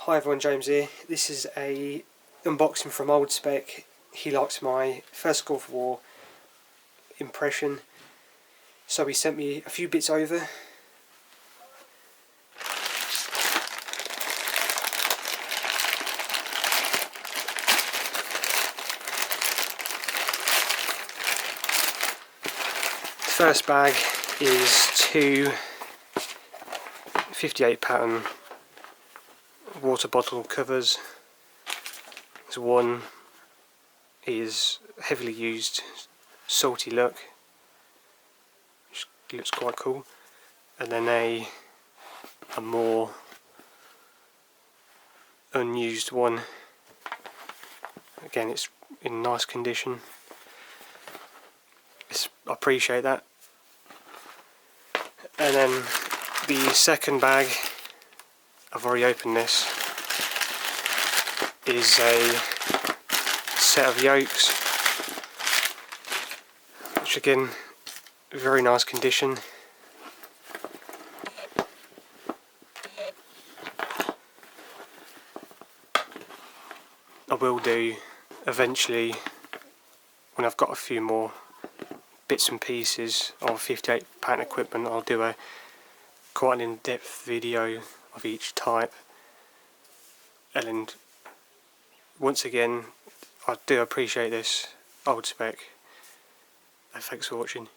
Hi everyone, James here. This is a unboxing from old Spec. He likes my first Gulf War impression, so he sent me a few bits over. The first bag is two 58 pattern water bottle covers. This one is heavily used salty look, which looks quite cool, and then a more unused one. Again, it's in nice condition. I appreciate that. And then the second bag, I've already opened this, is a set of yokes, which again, very nice condition. I will do eventually, when I've got a few more bits and pieces of 58 pattern equipment, I'll do a quite an in-depth video of each type. And once again, I do appreciate this old Spec. Thanks for watching.